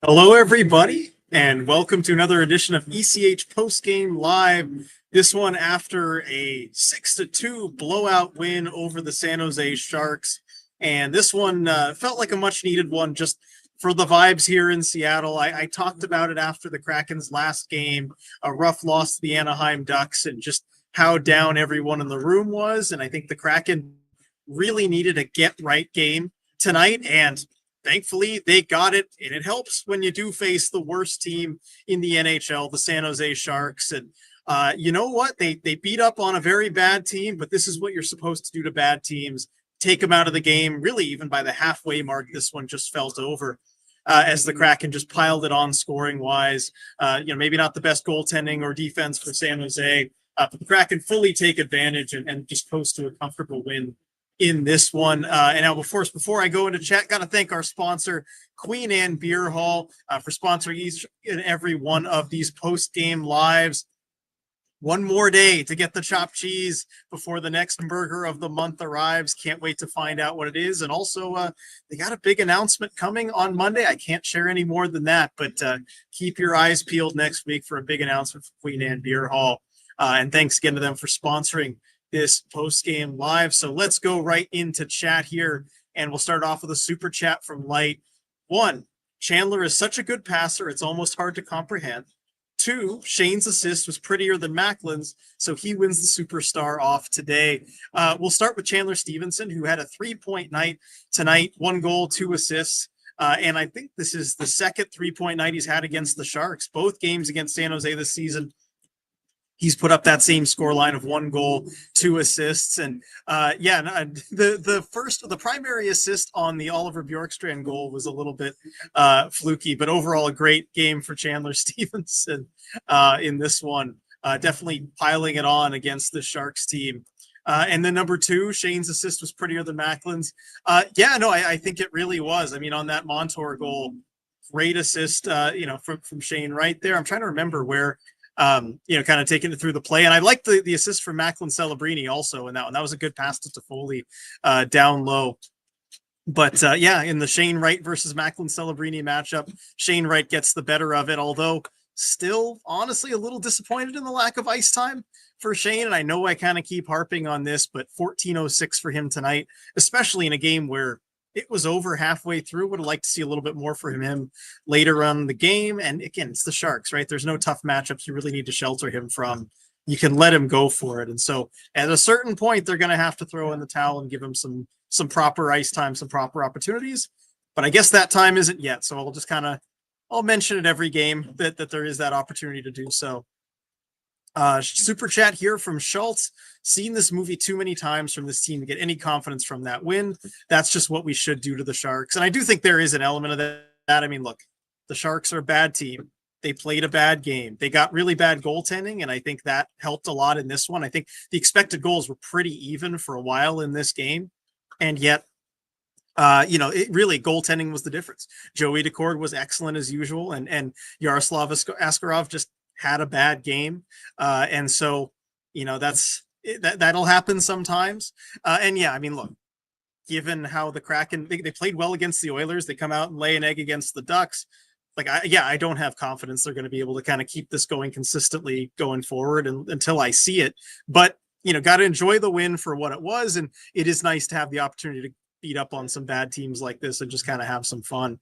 Hello, everybody, and welcome to another edition of ECH Postgame Live. This one after a 6-2 blowout win over the San Jose Sharks. And this one felt like a much-needed one just for the vibes here in Seattle. I talked about it after the Kraken's last game, a rough loss to the Anaheim Ducks, and just how down everyone in the room was. And I think the Kraken really needed a get-right game tonight, and thankfully they got it, and it helps when you do face the worst team in the NHL, the San Jose Sharks. And you know what? They beat up on a very bad team, but this is what you're supposed to do to bad teams. Take them out of the game. Really, even by the halfway mark, this one just felt over. As the Kraken just piled it on scoring wise. Maybe not the best goaltending or defense for San Jose, but the Kraken fully take advantage and just coast to a comfortable win in this one. And now, before I go into chat, got to thank our sponsor, Queen Anne Beer Hall, for sponsoring each and every one of these post-game lives. One more day to get the chopped cheese before the next burger of the month arrives. Can't wait to find out what it is. And also, they got a big announcement coming on Monday. I can't share any more than that, but keep your eyes peeled next week for a big announcement from Queen Anne Beer Hall. And thanks again to them for sponsoring this post-game live. So let's go right into chat here, and we'll start off with a super chat from Light. 1, Chandler is such a good passer, it's almost hard to comprehend. 2, Shane's assist was prettier than Macklin's, so he wins the superstar off today. We'll start with Chandler Stevenson, who had a 3-point night tonight, 1 goal, 2 assists. And I think this is the second 3-point night he's had against the Sharks. Both games against San Jose this season, he's put up that same score line of 1 goal, 2 assists. And the primary assist on the Oliver Bjorkstrand goal was a little bit fluky, but overall a great game for Chandler Stevenson in this one. Definitely piling it on against the Sharks team. And then number 2, Shane's assist was prettier than Macklin's. I think it really was. I mean, on that Montour goal, great assist, from Shane right there. I'm trying to remember where, kind of taking it through the play. And I like the assist from Macklin Celebrini also in that one. That was a good pass to Toffoli down low. But in the Shane Wright versus Macklin Celebrini matchup, Shane Wright gets the better of it, although still honestly a little disappointed in the lack of ice time for Shane. And I know I kind of keep harping on this, but 14:06 for him tonight, especially in a game where it was over halfway through. Would have liked to see a little bit more for him later on the game. And again, it's the Sharks, right? There's no tough matchups you really need to shelter him from. You can let him go for it. And so at a certain point, they're going to have to throw in the towel and give him some proper ice time, some proper opportunities. But I guess that time isn't yet. So I'll mention it every game that there is that opportunity to do so. Super chat here from Schultz. Seen this movie too many times from this team to get any confidence from that win. That's just what we should do to the Sharks. And I do think there is an element of that. I mean, look, the Sharks are a bad team. They played a bad game. They got really bad goaltending, and I think that helped a lot in this one. I think the expected goals were pretty even for a while in this game. And yet, it really, goaltending was the difference. Joey Decord was excellent as usual, and Yaroslav Askarov just had a bad game. And so, that'll happen sometimes. Look, given how the Kraken, they played well against the Oilers, they come out and lay an egg against the Ducks. I don't have confidence they're going to be able to kind of keep this going consistently going forward until I see it. But, got to enjoy the win for what it was. And it is nice to have the opportunity to beat up on some bad teams like this and just kind of have some fun.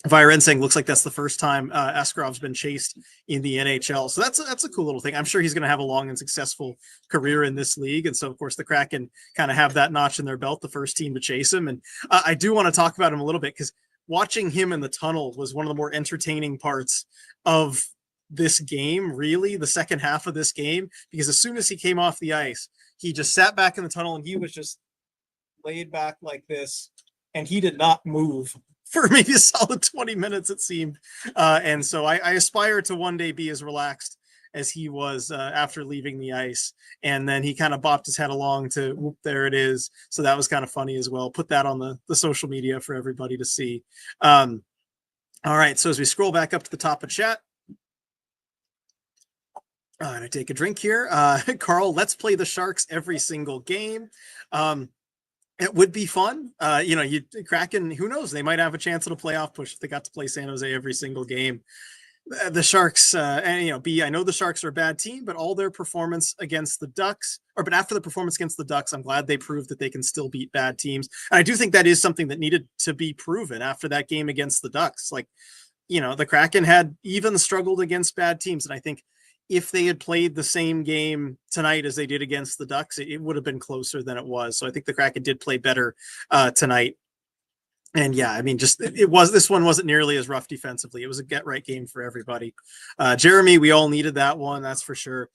Viren saying looks like that's the first time Askarov's been chased in the NHL. So that's a cool little thing. I'm sure he's going to have a long and successful career in this league. And so, of course, the Kraken kind of have that notch in their belt, the first team to chase him. And I do want to talk about him a little bit because watching him in the tunnel was one of the more entertaining parts of this game, really, the second half of this game, because as soon as he came off the ice, he just sat back in the tunnel and he was just laid back like this, and he did not move for maybe a solid 20 minutes, it seemed. And so I aspire to one day be as relaxed as he was after leaving the ice. And then he kind of bopped his head along to, whoop, there it is. So that was kind of funny as well. Put that on the social media for everybody to see. All right, so as we scroll back up to the top of chat, I take a drink here. Carl, let's play the Sharks every single game. It would be fun. You Kraken, who knows? They might have a chance at a playoff push if they got to play San Jose every single game. The Sharks, and I know the Sharks are a bad team, but all their performance against the Ducks, but after the performance against the Ducks, I'm glad they proved that they can still beat bad teams. And I do think that is something that needed to be proven after that game against the Ducks. Like, the Kraken had even struggled against bad teams. And I think if they had played the same game tonight as they did against the Ducks, it would have been closer than it was. So I think the Kraken did play better tonight. And yeah, I mean, this one wasn't nearly as rough defensively. It was a get right game for everybody. Jeremy, we all needed that one. That's for sure.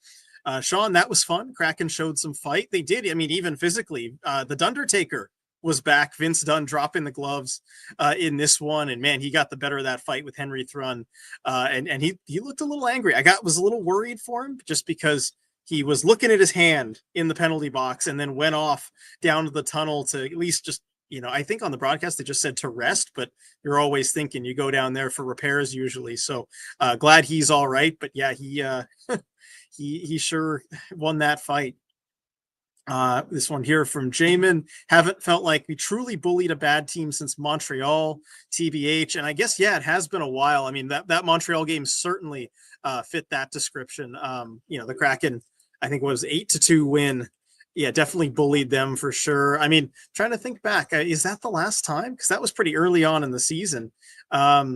Sean, that was fun. Kraken showed some fight. They did. I mean, even physically, the Dundertaker was back. Vince Dunn dropping the gloves in this one. And man, he got the better of that fight with Henry Thrun. And he looked a little angry. Was a little worried for him just because he was looking at his hand in the penalty box and then went off down to the tunnel to at least just, I think on the broadcast, they just said to rest, but you're always thinking you go down there for repairs usually. So glad he's all right. But yeah, he sure won that fight. This one here from Jamin. Haven't felt like we truly bullied a bad team since Montreal, TBH. And I guess, yeah, it has been a while. I mean, that Montreal game certainly fit that description. The Kraken, I think, was 8-2 win. Yeah, definitely bullied them for sure. I mean, trying to think back, is that the last time? Because that was pretty early on in the season. Yeah,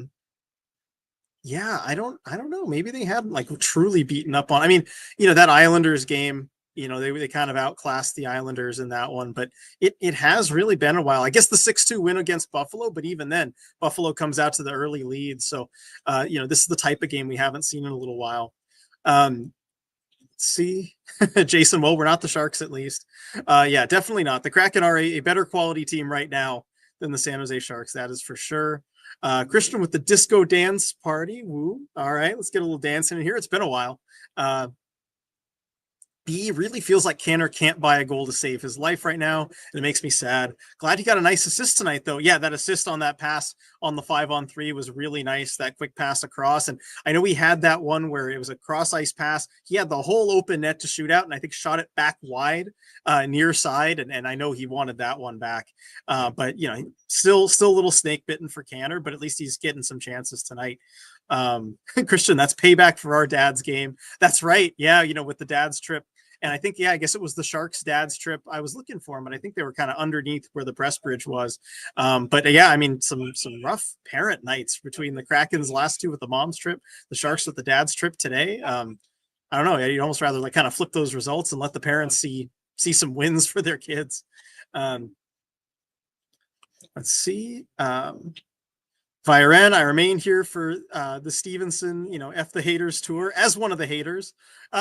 I don't know. Maybe they had like truly beaten up on. I mean, that Islanders game. They kind of outclassed the Islanders in that one, but it has really been a while. I guess the 6-2 win against Buffalo, but even then, Buffalo comes out to the early lead. So, this is the type of game we haven't seen in a little while. See, Jason, well, we're not the Sharks at least. Yeah, definitely not. The Kraken are a better quality team right now than the San Jose Sharks. That is for sure. Christian with the disco dance party. Woo. All right, let's get a little dancing in here. It's been a while. B really feels like Canner can't buy a goal to save his life right now. And it makes me sad. Glad he got a nice assist tonight, though. Yeah, that assist on that pass on the 5-on-3 was really nice. That quick pass across. And I know he had that one where it was a cross ice pass. He had the whole open net to shoot out, and I think shot it back wide, near side. And I know he wanted that one back. But, still a little snake bitten for Canner, but at least he's getting some chances tonight. Christian, that's payback for our dad's game. That's right. Yeah, with the dad's trip. And I think, yeah, I guess it was the Sharks' dad's trip. I was looking for him, but I think they were kind of underneath where the press bridge was. But yeah, I mean, some rough parent nights between the Kraken's last two with the mom's trip, the Sharks with the dad's trip today. I don't know. You'd almost rather like kind of flip those results and let the parents see some wins for their kids. Let's see. Viren, I remain here for the Stevenson, F the haters tour as one of the haters.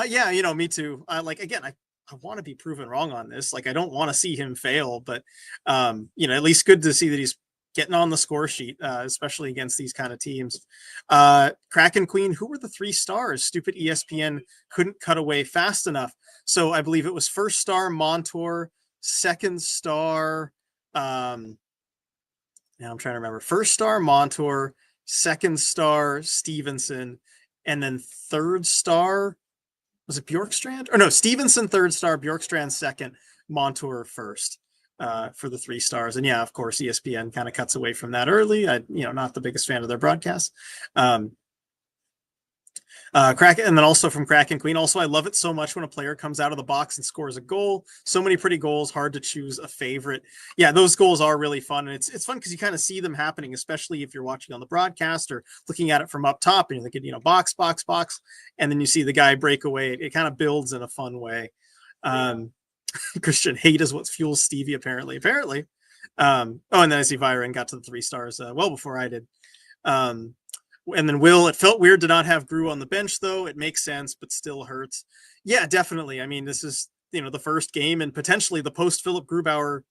Yeah, me too. Again, I want to be proven wrong on this. Like, I don't want to see him fail, but at least good to see that he's getting on the score sheet, especially against these kind of teams. Kraken Queen, who were the 3 stars? Stupid ESPN couldn't cut away fast enough. So I believe it was first star Montour, second star. Now I'm trying to remember. First star Montour, second star Stevenson, and then third star, was it Bjorkstrand? Or no, Stevenson third star, Bjorkstrand second, Montour first for the 3 stars. And yeah, of course, ESPN kind of cuts away from that early. Not the biggest fan of their broadcast. Kraken, and then also from Kraken Queen. Also, I love it so much when a player comes out of the box and scores a goal. So many pretty goals, hard to choose a favorite. Yeah, those goals are really fun, and it's fun because you kind of see them happening, especially if you're watching on the broadcast or looking at it from up top, and you're thinking, box, box, box, and then you see the guy break away. It kind of builds in a fun way. Christian, hate is what fuels Stevie, apparently. And then I see Viren got to the 3 stars well before I did. And then Will, it felt weird to not have Gru on the bench, though. It makes sense, but still hurts. Yeah, definitely. I mean, this is, the first game and potentially the post-Philip Grubauer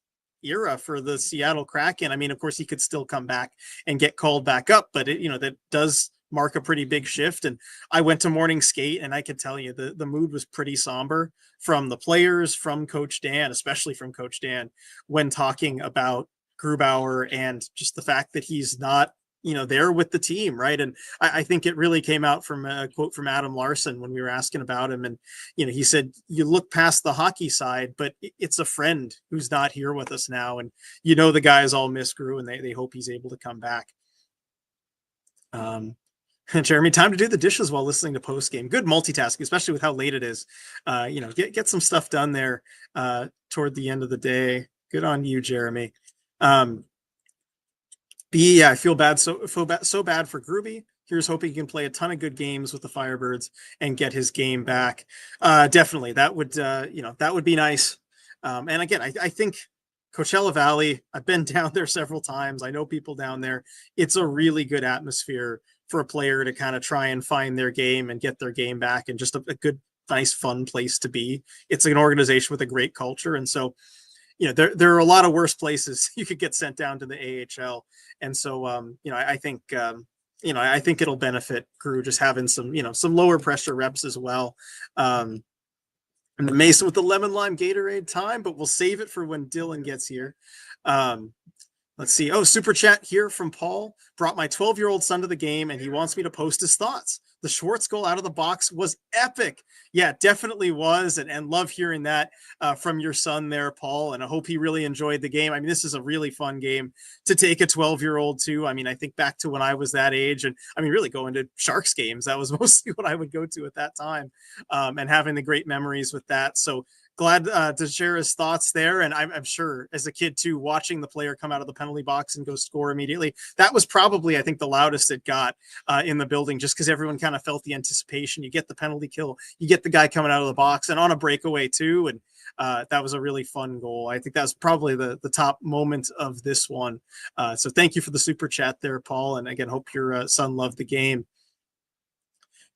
era for the Seattle Kraken. I mean, of course, he could still come back and get called back up, but that does mark a pretty big shift. And I went to morning skate, and I could tell you the mood was pretty somber from the players, from Coach Dan, especially from Coach Dan, when talking about Grubauer and just the fact that he's not there with the team, right? And I think it really came out from a quote from Adam Larson when we were asking about him, and he said, "You look past the hockey side, but it's a friend who's not here with us now, and the guys all miss Gru, and they hope he's able to come back." Jeremy, time to do the dishes while listening to Postgame. Good multitasking, especially with how late it is. Get some stuff done there toward the end of the day. Good on you, Jeremy. I feel bad so bad for Gruby. Here's hoping he can play a ton of good games with the Firebirds and get his game back. Definitely, that would be nice. And again, I think Coachella Valley, I've been down there several times. I know people down there. It's a really good atmosphere for a player to kind of try and find their game and get their game back, and just a good, nice, fun place to be. It's an organization with a great culture. And so, there are a lot of worse places you could get sent down to the AHL. And so, I think, I think it'll benefit Gru just having some lower pressure reps as well. And the Mason with the lemon lime Gatorade time, but we'll save it for when Dylan gets here. Let's see. Oh, super chat here from Paul. Brought my 12-year-old son to the game, and he wants me to post his thoughts. The Schwartz goal out of the box was epic. Yeah, definitely was. And love hearing that from your son there, Paul. And I hope he really enjoyed the game. I mean, this is a really fun game to take a 12-year-old to. I mean, I think back to when I was that age, and I mean, really going to Sharks games. That was mostly what I would go to at that time, and having the great memories with that. So glad to share his thoughts there. And I'm sure as a kid too, watching the player come out of the penalty box and go score immediately, that was probably, I think, the loudest it got in the building, just because everyone kind of felt the anticipation. You get the penalty kill, you get the guy coming out of the box and on a breakaway too. And that was a really fun goal. I think that was probably the top moment of this one. So thank you for the super chat there, Paul. And again, hope your son loved the game.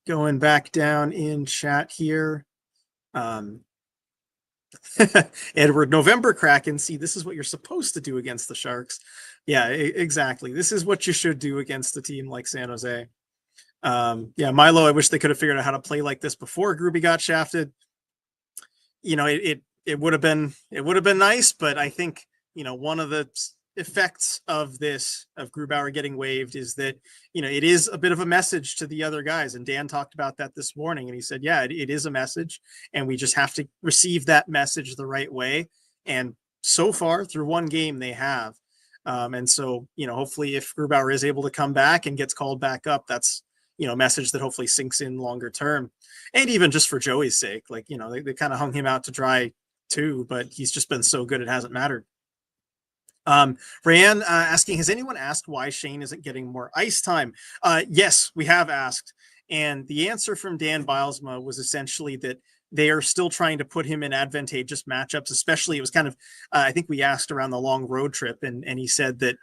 Going back down in chat here. Edward, November Kraken. See, this is what you're supposed to do against the Sharks. Yeah, exactly. This is what you should do against a team like San Jose. Milo, I wish they could have figured out how to play like this before Gruby got shafted. It would have been nice, but I think one of the effects of Grubauer getting waived is that it is a bit of a message to the other guys, and Dan talked about that this morning, and he said it is a message, and we just have to receive that message the right way. And so far through one game they have, and so hopefully if Grubauer is able to come back and gets called back up, that's a message that hopefully sinks in longer term. And even just for Joey's sake, they kind of hung him out to dry too, but he's just been so good it hasn't mattered. Rayanne asking, has anyone asked why Shane isn't getting more ice time? Yes, we have asked. And the answer from Dan Bilesma was essentially that they are still trying to put him in advantageous matchups, especially it was kind of, I think we asked around the long road trip, and he said that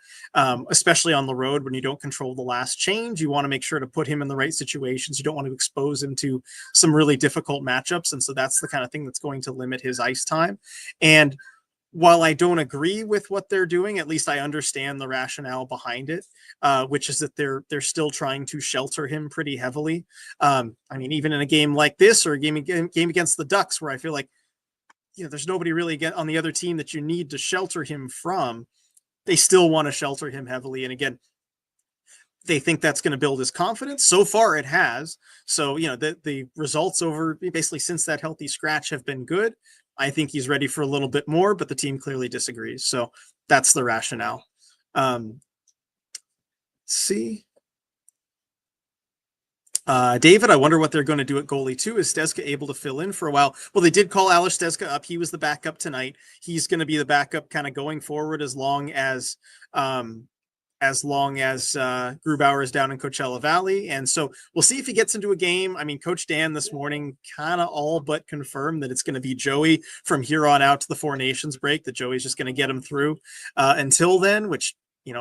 especially on the road, when you don't control the last change, you want to make sure to put him in the right situations. You don't want to expose him to some really difficult matchups. And so that's the kind of thing that's going to limit his ice time. And while I don't agree with what they're doing, at least I understand the rationale behind it, which is that they're still trying to shelter him pretty heavily. I mean, even in a game like this or a game against the Ducks, where I feel like, there's nobody really on the other team that you need to shelter him from, they still want to shelter him heavily. And again, they think that's going to build his confidence. So far it has. So, the results over basically since that healthy scratch have been good. I think he's ready for a little bit more, but the team clearly disagrees. So that's the rationale. See. David, I wonder what they're going to do at goalie too. Is Stezka able to fill in for a while? Well, they did call Alex Stezka up. He was the backup tonight. He's going to be the backup kind of going forward as long as Grubauer is down in Coachella Valley. And so we'll see if he gets into a game. I mean, Coach Dan this morning kind of all but confirmed that it's going to be Joey from here on out to the Four Nations break, that Joey's just going to get him through until then, which,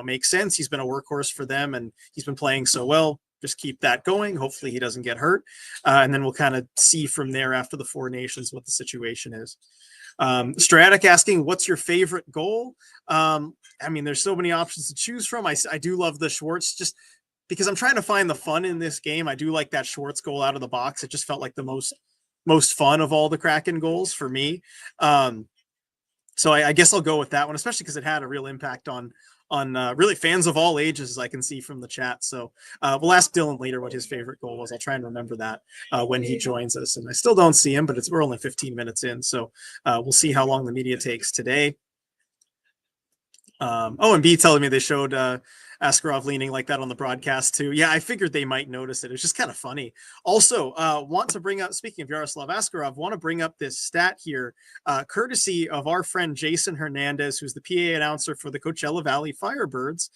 makes sense. He's been a workhorse for them and he's been playing so well. Just keep that going. Hopefully he doesn't get hurt. And then we'll kind of see from there after the Four Nations what the situation is. Stratic asking, what's your favorite goal? I mean, there's so many options to choose from. I do love the Schwartz, just because I'm trying to find the fun in this game. I do like that Schwartz goal out of the box. It just felt like the most fun of all the Kraken goals for me. So I guess I'll go with that one, especially because it had a real impact on really fans of all ages, as I can see from the chat. So we'll ask Dylan later what his favorite goal was. I'll try and remember that when he joins us. And I still don't see him, but we're only 15 minutes in, so we'll see how long the media takes today. And B telling me they showed Askarov leaning like that on the broadcast too. Yeah, I figured they might notice it. It's just kind of funny. Also, want to bring up, speaking of Yaroslav Askarov, want to bring up this stat here, courtesy of our friend Jason Hernandez, who's the PA announcer for the Coachella Valley Firebirds,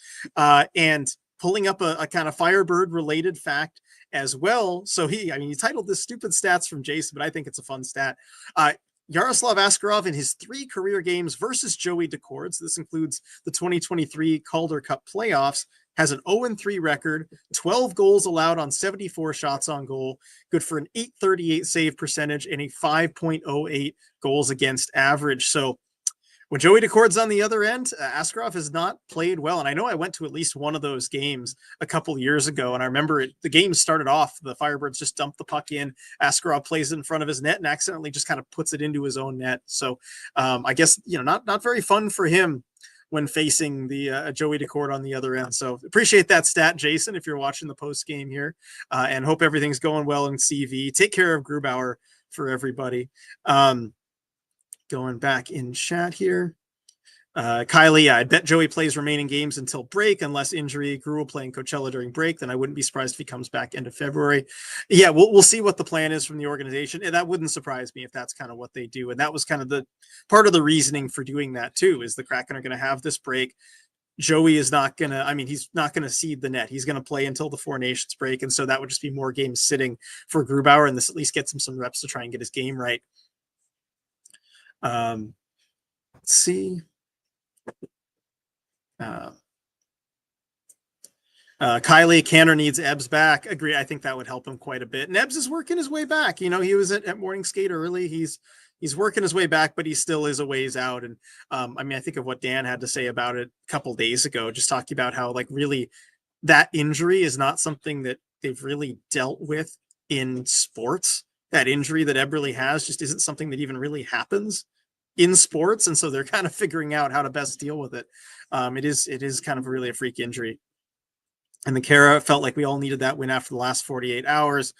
and pulling up a kind of Firebird related fact as well. So he titled this "Stupid Stats" from Jason, but I think it's a fun stat. Yaroslav Askarov in his 3 career games versus Joey Decords, this includes the 2023 Calder Cup playoffs, has an 0-3 record, 12 goals allowed on 74 shots on goal, good for an .838 save percentage and a 5.08 goals against average. So when Joey Decords on the other end, Askarov has not played well. And I know I went to at least one of those games a couple years ago. And I remember the game started off, the Firebirds just dumped the puck in. Askarov plays it in front of his net and accidentally just kind of puts it into his own net. So I guess, not very fun for him when facing the Joey Decord on the other end. So appreciate that stat, Jason, if you're watching the post game here, and hope everything's going well in CV. Take care of Grubauer for everybody. Going back in chat here. Kylie, I bet Joey plays remaining games until break, unless injury. Gruel playing Coachella during break, then I wouldn't be surprised if he comes back end of February. Yeah, we'll see what the plan is from the organization. And that wouldn't surprise me if that's kind of what they do. And that was kind of the part of the reasoning for doing that too, is the Kraken are going to have this break. Joey is not going to, he's not going to seed the net. He's going to play until the 4 Nations break. And so that would just be more games sitting for Grubauer, and this at least gets him some reps to try and get his game right. Let's see. Kylie, Canner needs Ebbs back. Agree. I think that would help him quite a bit. And Ebbs is working his way back. He was at morning skate early. He's working his way back, but he still is a ways out. And I think of what Dan had to say about it a couple days ago, just talking about how really that injury is not something that they've really dealt with in sports. That injury that Ebb really has just isn't something that even really happens in sports. And so they're kind of figuring out how to best deal with it. It is kind of really a freak injury. And the Kara felt like we all needed that win after the last 48 hours.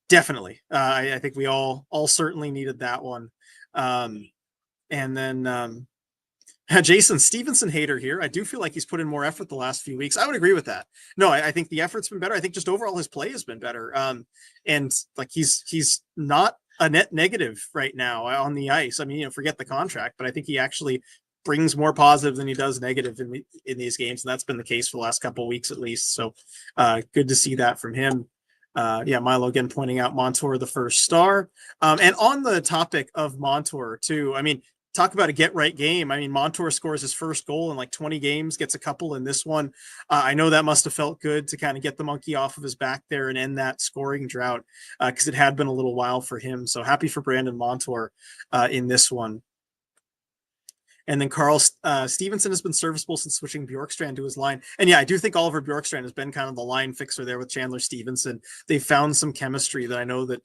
Definitely. I think we all certainly needed that one. And then Jason Stevenson hater here. I do feel like he's put in more effort the last few weeks. I would agree with that. No, I think the effort's been better. I think just overall his play has been better. And he's not a net negative right now on the ice. Forget the contract, but I think he actually brings more positive than he does negative in these games. And that's been the case for the last couple of weeks, at least. So good to see that from him. Milo again pointing out Montour, the first star. And on the topic of Montour too, talk about a get right game. Montour scores his first goal in 20 games, gets a couple in this one. I know that must have felt good to kind of get the monkey off of his back there and end that scoring drought, because it had been a little while for him. So happy for Brandon Montour in this one. And then Carl Stevenson has been serviceable since switching Bjorkstrand to his line. And yeah, I do think Oliver Bjorkstrand has been kind of the line fixer there with Chandler Stevenson. They found some chemistry that I know that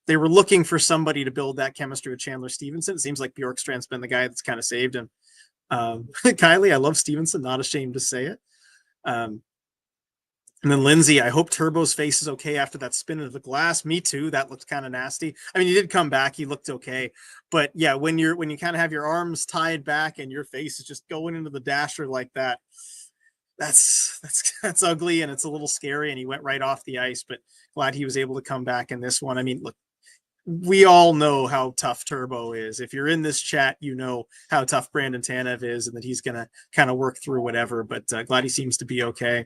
they were looking for somebody to build that chemistry with Chandler Stevenson. It seems like Bjorkstrand's been the guy that's kind of saved him. Kylie, I love Stevenson, not ashamed to say it. And then Lindsay, I hope Turbo's face is okay after that spin into the glass. Me too. That looked kind of nasty. He did come back. He looked okay. But yeah, when you kind of have your arms tied back and your face is just going into the dasher like that, that's ugly, and it's a little scary. And he went right off the ice, but glad he was able to come back in this one. Look, we all know how tough Turbo is. If you're in this chat, you know how tough Brandon Tanev is, and that he's going to kind of work through whatever, but glad he seems to be okay.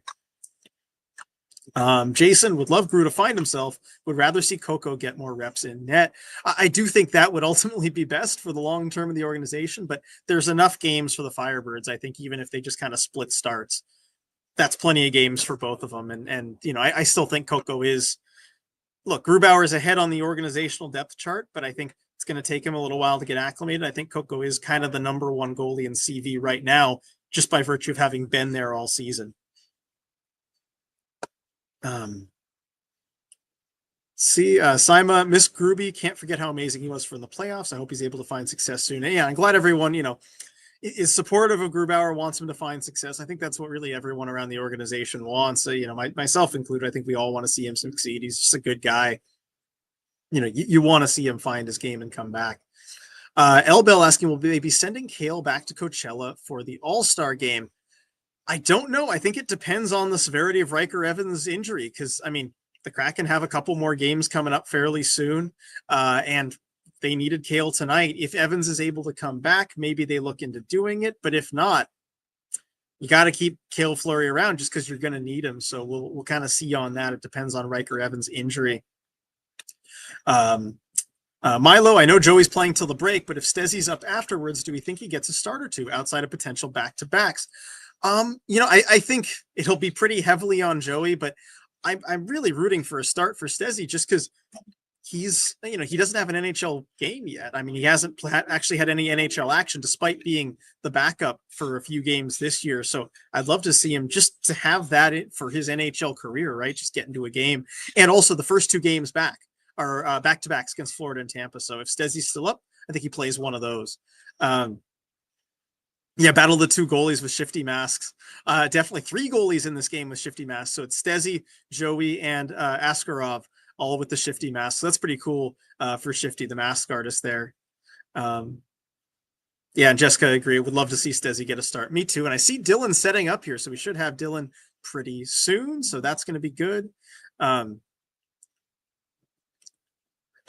Jason would love Gru to find himself, would rather see Coco get more reps in net. I do think that would ultimately be best for the long term of the organization, but there's enough games for the Firebirds. I think even if they just kind of split starts, that's plenty of games for both of them. And I still think Coco is, look, Grubauer is ahead on the organizational depth chart, but I think it's going to take him a little while to get acclimated. I think Coco is kind of the number one goalie in CV right now, just by virtue of having been there all season. Sima, Miss Gruby, can't forget how amazing he was for the playoffs. I hope he's able to find success soon. And yeah, I'm glad everyone, is supportive of Grubauer, wants him to find success. I think that's what really everyone around the organization wants. You know, myself included, I think we all want to see him succeed. He's just a good guy. You know, you want to see him find his game and come back. Elbel asking, will they be sending Kale back to Coachella for the All-Star game? I don't know. I think it depends on the severity of Riker Evans' injury, because, I mean, the Kraken have a couple more games coming up fairly soon, and they needed Kale tonight. If Evans is able to come back, maybe they look into doing it, but if not, you got to keep Kale Fleury around just because you're going to need him. So we'll kind of see on that. It depends on Riker Evans' injury. Milo, I know Joey's playing till the break, but if Stezzy's up afterwards, do we think he gets a start or two outside of potential back-to-backs? You know, I think it'll be pretty heavily on Joey, but I'm really rooting for a start for Stezzy just because he's, you know, he doesn't have an NHL game yet. I mean, he hasn't actually had any NHL action despite being the backup for a few games this year. So I'd love to see him just to have that for his NHL career, right? Just get into a game. And also the first two games back are back-to-backs against Florida and Tampa. So if Stezzy's still up, I think he plays one of those. Yeah, battle the two goalies with shifty masks. Definitely three goalies in this game with shifty masks. So it's Stezzy, Joey, and Askarov, all with the shifty masks. So that's pretty cool for Shifty, the mask artist there. Yeah, and Jessica, I agree. Would love to see Stezzy get a start. Me too. And I see Dylan setting up here, so we should have Dylan pretty soon. So that's going to be good.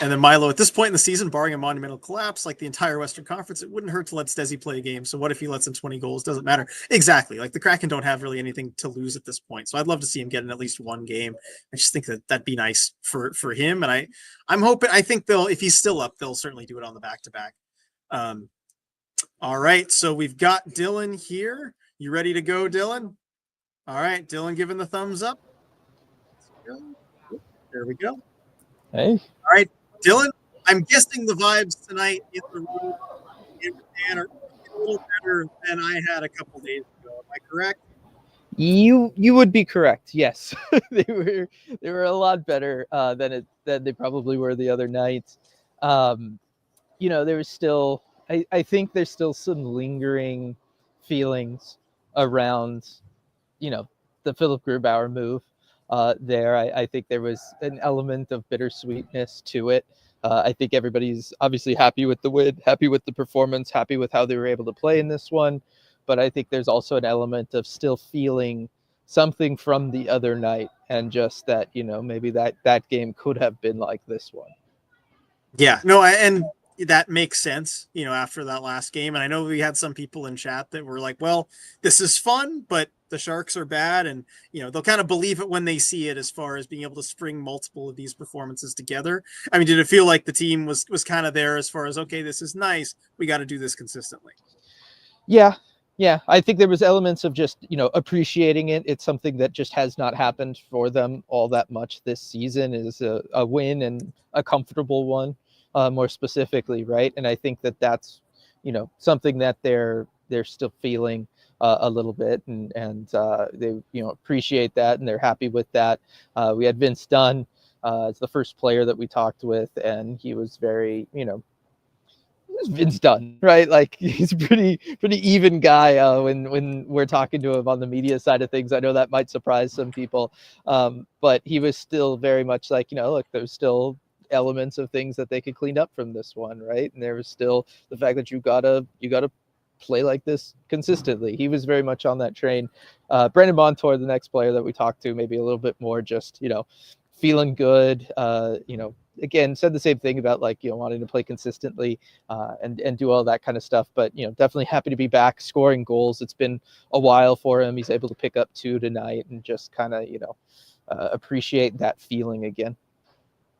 And then Milo, at this point in the season, barring a monumental collapse like the entire Western Conference, it wouldn't hurt to let Stezzy play a game. So what if he lets in 20 goals? Doesn't matter. Exactly. Like the Kraken don't have really anything to lose at this point. So I'd love to see him get in at least one game. I just think that that'd be nice for him. And I'm hoping, I think if he's still up, they'll certainly do it on the back-to-back. All right. So we've got Dylan here. You ready to go, Dylan? All right. Dylan giving the thumbs up. There we go. Hey. All right. Dylan, I'm guessing the vibes tonight in the room are a little better than I had a couple days ago. Am I correct? You would be correct. Yes, they were a lot better than they probably were the other night. You know, there was still I think there's still some lingering feelings around, you know, the Philip Grubauer move. There, I think there was an element of bittersweetness to it. I think everybody's obviously happy with the win, happy with the performance, happy with how they were able to play in this one. But I think there's also an element of still feeling something from the other night, and just that, you know, maybe that game could have been like this one. Yeah, no, and that makes sense, you know, after that last game. And I know we had some people in chat that were like, well, this is fun, but the Sharks are bad. And, you know, they'll kind of believe it when they see it, as far as being able to string multiple of these performances together. I mean, did it feel like the team was kind of there as far as, okay, this is nice, we got to do this consistently? Yeah. I think there was elements of just, you know, appreciating it. It's something that just has not happened for them all that much this season, is a win, and a comfortable one, more specifically, right? And I think that's, you know, something that they're still feeling a little bit, and they, you know, appreciate that, and they're happy with that. We had Vince Dunn as the first player that we talked with, and he was very, you know, Vince Dunn, right? Like, he's a pretty even guy when we're talking to him on the media side of things. I know that might surprise some people, but he was still very much like, you know, look, there's still elements of things that they could clean up from this one, right? And there was still the fact that you gotta play like this consistently. He was very much on that train. Brandon Montour, the next player that we talked to, maybe a little bit more just, you know, feeling good, you know, again, said the same thing about, like, you know, wanting to play consistently and do all that kind of stuff. But, you know, definitely happy to be back scoring goals. It's been a while for him. He's able to pick up 2 tonight, and just kind of, you know, appreciate that feeling again.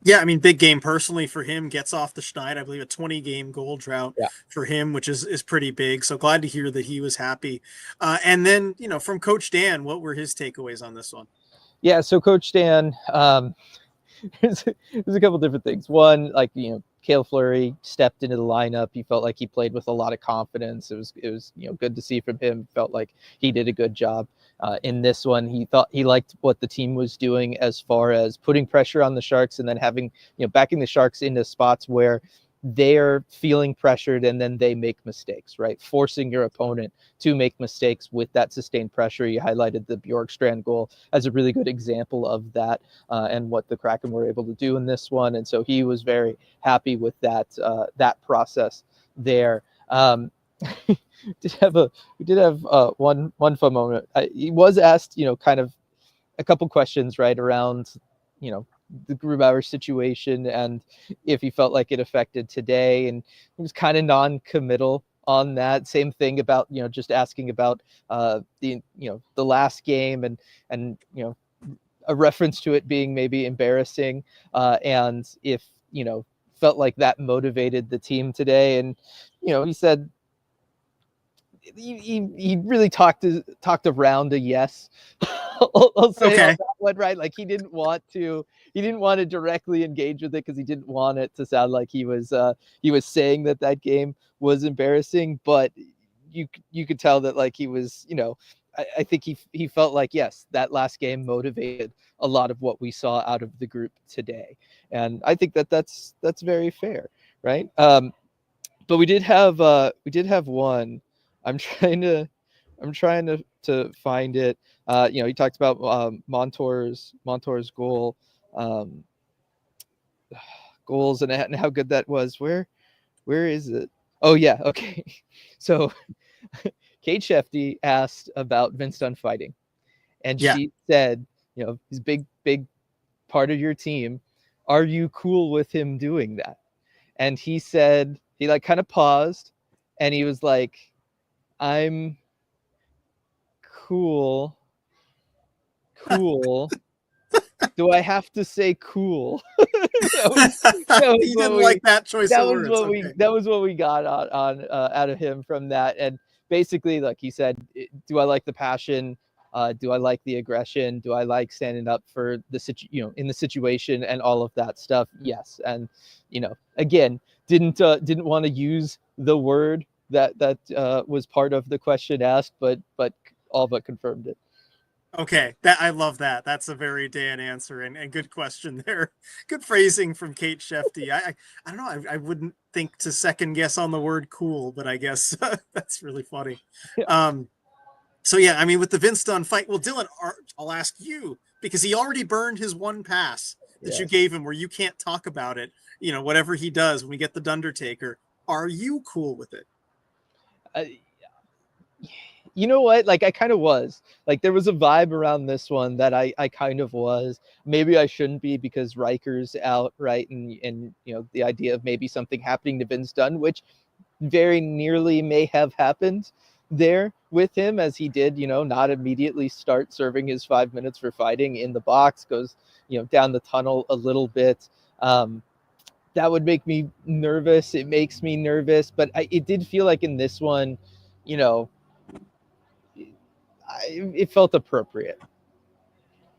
Yeah, I mean, big game personally for him. Gets off the schneid, I believe, a 20-game goal drought for him, which is pretty big. So glad to hear that he was happy. And then, you know, from Coach Dan, what were his takeaways on this one? Yeah, so Coach Dan, there's a couple different things. One, like, you know, Kale Fleury stepped into the lineup. He felt like he played with a lot of confidence. It was you know, good to see from him. Felt like he did a good job in this one. He thought he liked what the team was doing as far as putting pressure on the Sharks, and then having, you know, backing the Sharks into spots where they're feeling pressured and then they make mistakes, right? Forcing your opponent to make mistakes with that sustained pressure. You highlighted the Bjorkstrand goal as a really good example of that, and what the Kraken were able to do in this one. And so he was very happy with that process there. we did have one fun moment. He was asked, kind of a couple questions right around, the Grubauer situation and if he felt like it affected today, and he was kind of non-committal on that. Same thing about, just asking about the last game and a reference to it being maybe embarrassing, and if felt like that motivated the team today. And he said he really talked around a yes. I'll say Okay. on that one, right? Like he didn't want to directly engage with it because he didn't want it to sound like he was saying that game was embarrassing. But you could tell that like he was, I think he felt like, yes, that last game motivated a lot of what we saw out of the group today, and I think that's very fair, right? But we did have one. I'm trying to find it. He talked about Montour's goal, goals and how good that was. Where is it? Oh yeah, okay. So Kate Shefty asked about Vince Dunn fighting, and Yeah. she said, he's big part of your team. Are you cool with him doing that? And he said, he like kind of paused, and he was like, I'm cool. Do I have to say cool? He didn't like that choice of words. Okay. That was what we got on out of him from that. And basically, like he said, do I like the passion? Do I like the aggression? Do I like standing up for the in the situation and all of that stuff? Yes. And again, didn't want to use the word that was part of the question asked, but all but confirmed it. Okay, that I love that. That's a very Dan answer and good question there. Good phrasing from Kate Shefty. I don't know. I wouldn't think to second guess on the word cool, but I guess that's really funny. So yeah, I mean, with the Vince Dunn fight, well, Dylan, I'll ask you because he already burned his one pass that you gave him, where you can't talk about it. Whatever he does when we get the Dundertaker, are you cool with it? You know what? Like I kind of was. Like there was a vibe around this one that I kind of was. Maybe I shouldn't be because Riker's out, right? And the idea of maybe something happening to Vince Dunn, which very nearly may have happened there with him, as he did, not immediately start serving his 5 minutes for fighting in the box, goes, down the tunnel a little bit. That would make me nervous. It makes me nervous, but it did feel like in this one, it felt appropriate.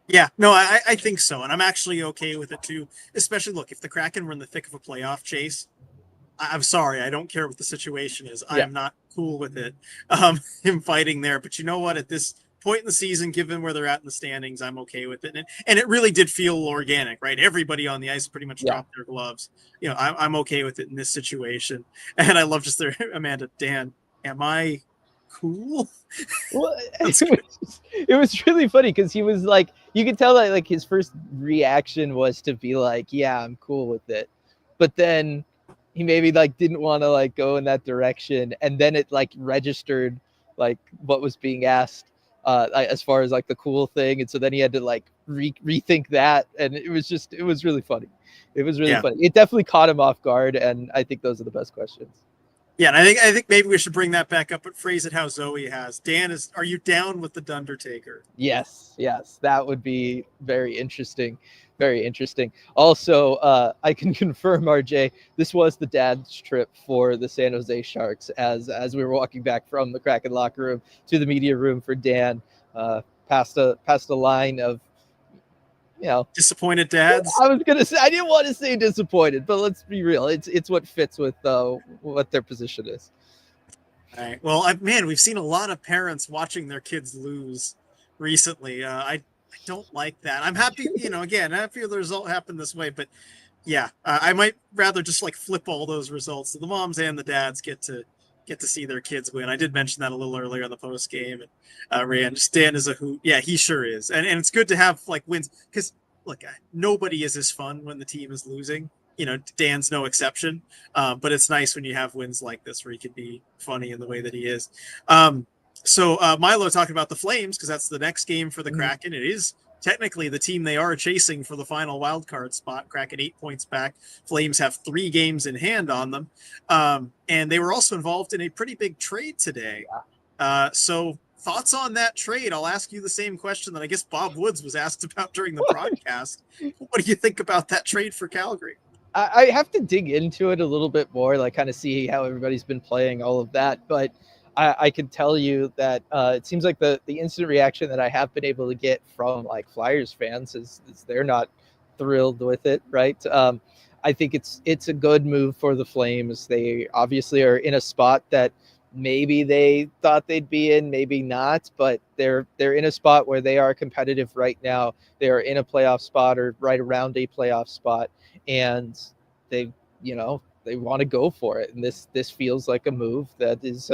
Yeah, no, I think so. And I'm actually okay with it too. Especially, look, if the Kraken were in the thick of a playoff chase, I'm sorry, I don't care what the situation is. I am not cool with it, him fighting there. But you know what? At this point in the season, given where they're at in the standings, I'm okay with it. And it really did feel organic, right? Everybody on the ice pretty much dropped their gloves. I'm okay with it in this situation. And I love just their Amanda, Dan, am I cool? Well, it was really funny because he was like, you could tell that like his first reaction was to be like, yeah, I'm cool with it. But then he maybe like didn't want to like go in that direction. And then it like registered like what was being asked as far as like the cool thing. And so then he had to like rethink that. And it was really funny. It was really funny. It definitely caught him off guard. And I think those are the best questions. Yeah, and I think maybe we should bring that back up, but phrase it how Zoe has. Dan, are you down with the Dundertaker? Yes, that would be very interesting. Very interesting. Also, I can confirm, RJ, this was the dad's trip for the San Jose Sharks as we were walking back from the Kraken locker room to the media room for Dan, past a line of, disappointed dads. I was gonna say, I didn't want to say disappointed, but let's be real. It's what fits with what their position is. All right. Well, man, we've seen a lot of parents watching their kids lose recently. I don't like that. I'm happy, again, happy the result happened this way, but Yeah, I might rather just like flip all those results. So the moms and the dads get to see their kids win. I did mention that a little earlier in the post game. And Rand, Dan is a hoot. Yeah, he sure is. And it's good to have like wins because look, nobody is as fun when the team is losing. You know, Dan's no exception. But it's nice when you have wins like this where he can be funny in the way that he is. Milo talking about the Flames because that's the next game for the Kraken. It is technically the team they are chasing for the final wild card spot. Kraken 8 points back. Flames have 3 games in hand on them. And they were also involved in a pretty big trade today. So thoughts on that trade? I'll ask you the same question that I guess Bob Woods was asked about during the broadcast. What do you think about that trade for Calgary? I have to dig into it a little bit more, like kind of see how everybody's been playing all of that. But I can tell you that it seems like the instant reaction that I have been able to get from like Flyers fans is they're not thrilled with it, right? I think it's a good move for the Flames. They obviously are in a spot that maybe they thought they'd be in, maybe not, but they're in a spot where they are competitive right now. They are in a playoff spot or right around a playoff spot, and they, they want to go for it. And this feels like a move that is,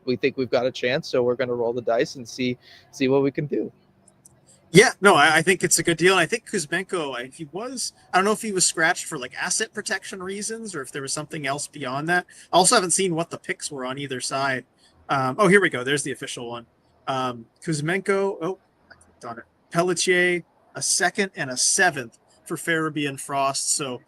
we think we've got a chance, so we're going to roll the dice and see what we can do. Yeah, no, I think it's a good deal. And I think Kuzmenko, I don't know if he was scratched for like asset protection reasons or if there was something else beyond that. I also haven't seen what the picks were on either side. Here we go. There's the official one. Kuzmenko, I clicked on it. Pelletier, a second and a seventh for Farabee and Frost. So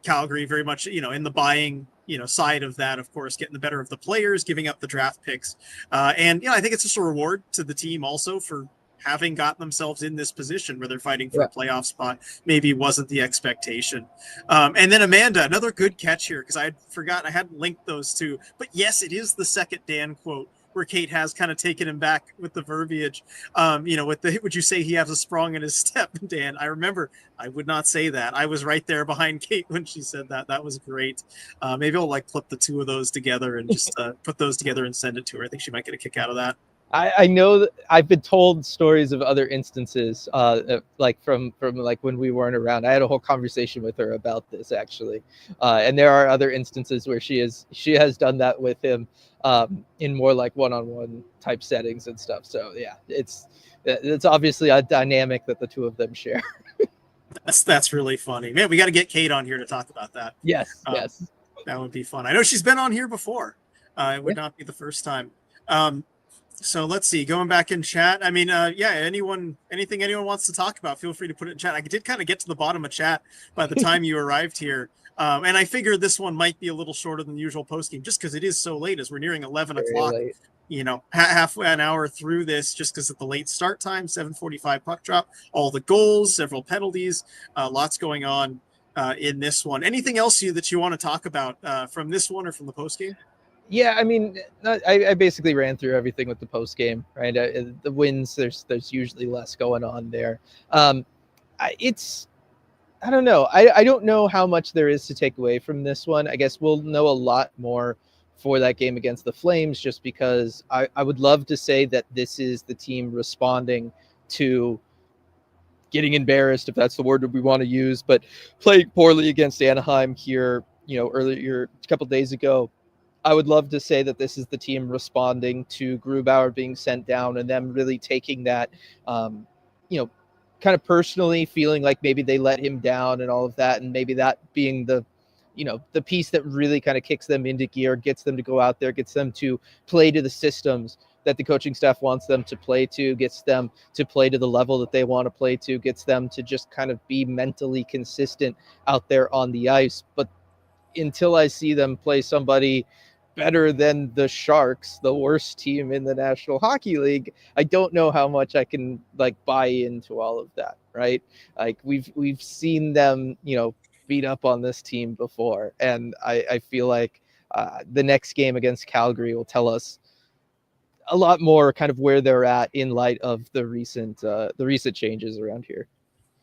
Calgary very much, in the buying, side of that, of course, getting the better of the players, giving up the draft picks. I think it's just a reward to the team also for having gotten themselves in this position where they're fighting for a playoff spot. Maybe wasn't the expectation. And then Amanda, another good catch here because I forgot I hadn't linked those two. But yes, it is the second Dan quote where Kate has kind of taken him back with the verbiage. Would you say he has a sprung in his step, Dan? I remember I would not say that. I was right there behind Kate when she said that. That was great. Maybe I'll like clip the two of those together and just put those together and send it to her. I think she might get a kick out of that. I know that I've been told stories of other instances, like from like when we weren't around. I had a whole conversation with her about this actually, and there are other instances where she has done that with him in more like one-on-one type settings and stuff. So yeah, it's obviously a dynamic that the two of them share. That's really funny, man. We got to get Kate on here to talk about that. Yes, that would be fun. I know she's been on here before. It would not be the first time. So let's see, going back in chat. I mean, anything anyone wants to talk about, feel free to put it in chat. I did kind of get to the bottom of chat by the time you arrived here. And I figured this one might be a little shorter than the usual post game just because it is so late as we're nearing 11 o'clock, halfway an hour through this just because of the late start time, 7:45 puck drop, all the goals, several penalties, lots going on in this one. Anything else that you want to talk about from this one or from the post game? Yeah, I mean, I basically ran through everything with the post game, right? The wins, there's usually less going on there. I don't know. I don't know how much there is to take away from this one. I guess we'll know a lot more for that game against the Flames, just because I would love to say that this is the team responding to getting embarrassed, if that's the word that we want to use, but playing poorly against Anaheim here, earlier a couple days ago. I would love to say that this is the team responding to Grubauer being sent down and them really taking that, kind of personally feeling like maybe they let him down and all of that. And maybe that being the piece that really kind of kicks them into gear, gets them to go out there, gets them to play to the systems that the coaching staff wants them to play to, gets them to play to the level that they want to play to, gets them to just kind of be mentally consistent out there on the ice. But until I see them play somebody better than the Sharks, the worst team in the National Hockey League, I don't know how much I can like buy into all of that, right? Like we've seen them, beat up on this team before, and I feel like the next game against Calgary will tell us a lot more kind of where they're at in light of the recent changes around here.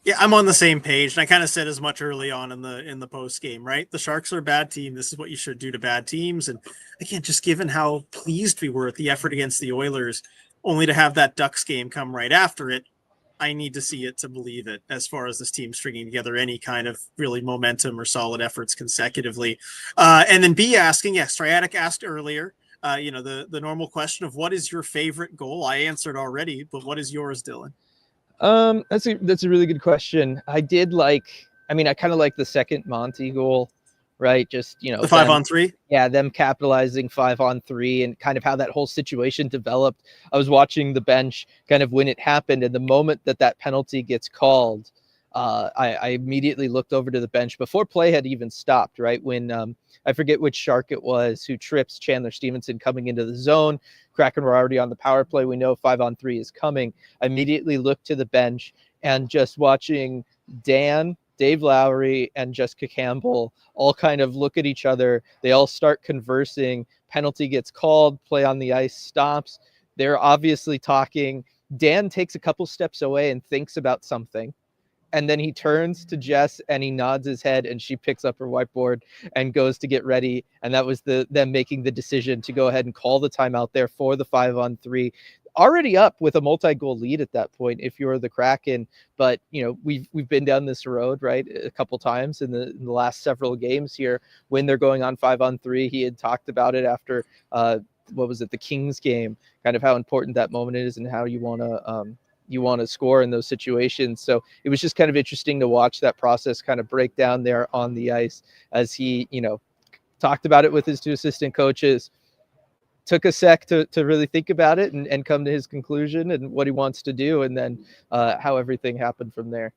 Yeah, I'm on the same page. And I kind of said as much early on in the post game, right? The Sharks are a bad team. This is what you should do to bad teams. And again, just given how pleased we were at the effort against the Oilers, only to have that Ducks game come right after it, I need to see it to believe it as far as this team stringing together any kind of really momentum or solid efforts consecutively. And then B asking, yes, Triadic asked earlier, the normal question of what is your favorite goal? I answered already, but what is yours, Dylan? That's a really good question. I kind of like the second Monty goal, right? Just, The 5-on-3? Yeah, them capitalizing 5-on-3 and kind of how that whole situation developed. I was watching the bench kind of when it happened, and the moment that penalty gets called, I immediately looked over to the bench before play had even stopped, right? When I forget which Shark it was who trips Chandler Stevenson coming into the zone. Kraken were already on the power play. We know 5-on-3 is coming. I immediately looked to the bench and just watching Dave Lowry, and Jessica Campbell all kind of look at each other. They all start conversing. Penalty gets called. Play on the ice stops. They're obviously talking. Dan takes a couple steps away and thinks about something. And then he turns to Jess and he nods his head, and she picks up her whiteboard and goes to get ready. And that was them making the decision to go ahead and call the timeout there for the 5-on-3. Already up with a multi-goal lead at that point if you're the Kraken. But we've been down this road, right, a couple times in the last several games here when they're going on 5-on-3. He had talked about it after the Kings game, kind of how important that moment is and how you want to score in those situations. So it was just kind of interesting to watch that process kind of break down there on the ice as he talked about it with his two assistant coaches. Took a sec to really think about it and come to his conclusion and what he wants to do, and then how everything happened from there.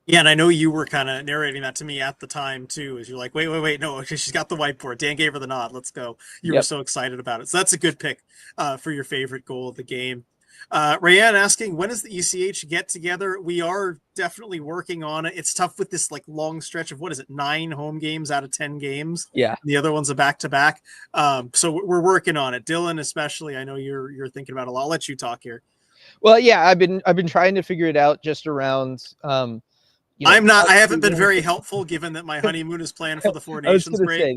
Yeah, and I know you were kind of narrating that to me at the time too, as you're like, wait, no, she's got the whiteboard. Dan gave her the nod. Let's go. You were so excited about it. So that's a good pick for your favorite goal of the game. Rayanne asking, when does the ECH get together? We are definitely working on it. It's tough with this like long stretch of 9 home games out of 10 games. Yeah. The other one's a back-to-back. So we're working on it. Dylan, especially, I know you're thinking about it a lot. I'll let you talk here. Well, yeah, I've been trying to figure it out just around I haven't been very helpful given that my honeymoon is planned for the Four Nations break. Say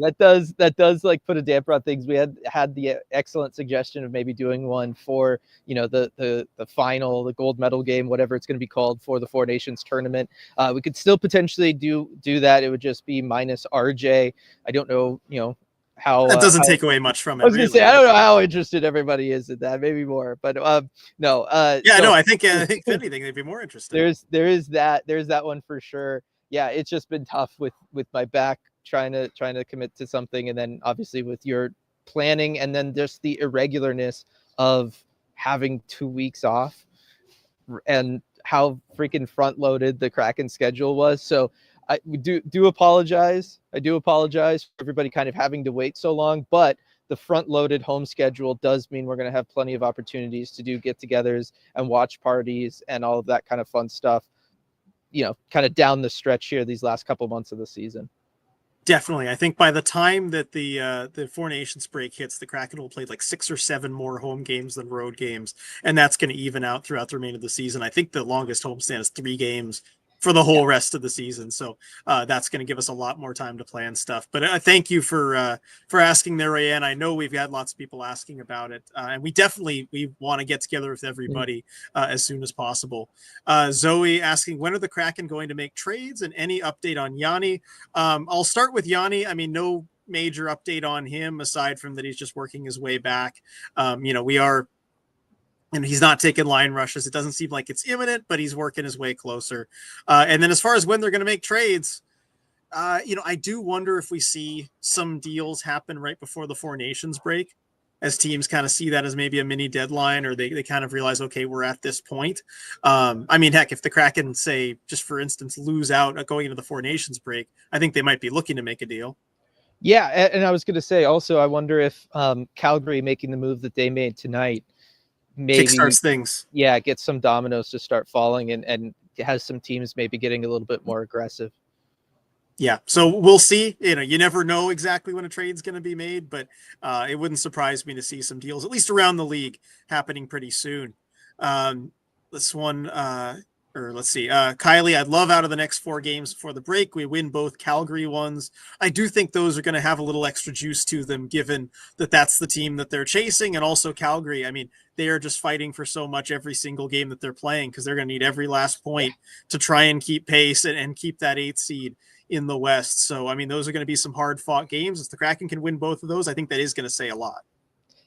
that does like put a damper on things. We had the excellent suggestion of maybe doing one for the final, the gold medal game, whatever it's going to be called, for the Four Nations tournament. We could still potentially do that. It would just be minus RJ. I don't know, how that doesn't take away much from it. I was going to say, I don't know how interested everybody is in that, maybe more, but no. I think if anything, they'd be more interested. There's that one for sure. Yeah, it's just been tough with my back trying to commit to something, and then obviously with your planning, and then just the irregularness of having 2 weeks off, and how freaking front loaded the Kraken schedule was. So I do apologize. I do apologize for everybody kind of having to wait so long, but the front-loaded home schedule does mean we're going to have plenty of opportunities to do get-togethers and watch parties and all of that kind of fun stuff, kind of down the stretch here these last couple months of the season. Definitely. I think by the time that the Four Nations break hits, the Kraken will play like 6 or 7 more home games than road games, and that's going to even out throughout the remainder of the season. I think the longest homestand is 3 games for the whole rest of the season. So that's going to give us a lot more time to plan stuff. But thank you for asking there, Rayanne. I know we've had lots of people asking about it, and we want to get together with everybody as soon as possible. Zoe asking, when are the Kraken going to make trades, and any update on Yanni? I'll start with Yanni. I mean, no major update on him aside from that he's just working his way back. We are, and he's not taking line rushes. It doesn't seem like it's imminent, but he's working his way closer. And then as far as when they're going to make trades, I do wonder if we see some deals happen right before the Four Nations break, as teams kind of see that as maybe a mini deadline, or they kind of realize, okay, we're at this point. Heck, if the Kraken, say, just for instance, lose out going into the Four Nations break, I think they might be looking to make a deal. Yeah, and I was going to say also, I wonder if Calgary making the move that they made tonight maybe kickstarts things. Yeah, get some dominoes to start falling, and has some teams maybe getting a little bit more aggressive. Yeah, so we'll see. You never know exactly when a trade's going to be made, but it wouldn't surprise me to see some deals, at least around the league, happening pretty soon. This one, or let's see, Kylie, I'd love out of the next 4 games before the break, we win both Calgary ones. I do think those are going to have a little extra juice to them, given that that's the team that they're chasing. And also Calgary, I mean, they are just fighting for so much every single game that they're playing, because they're going to need every last point to try and keep pace and keep that 8th seed in the West. So, I mean, those are going to be some hard fought games. If the Kraken can win both of those, I think that is going to say a lot.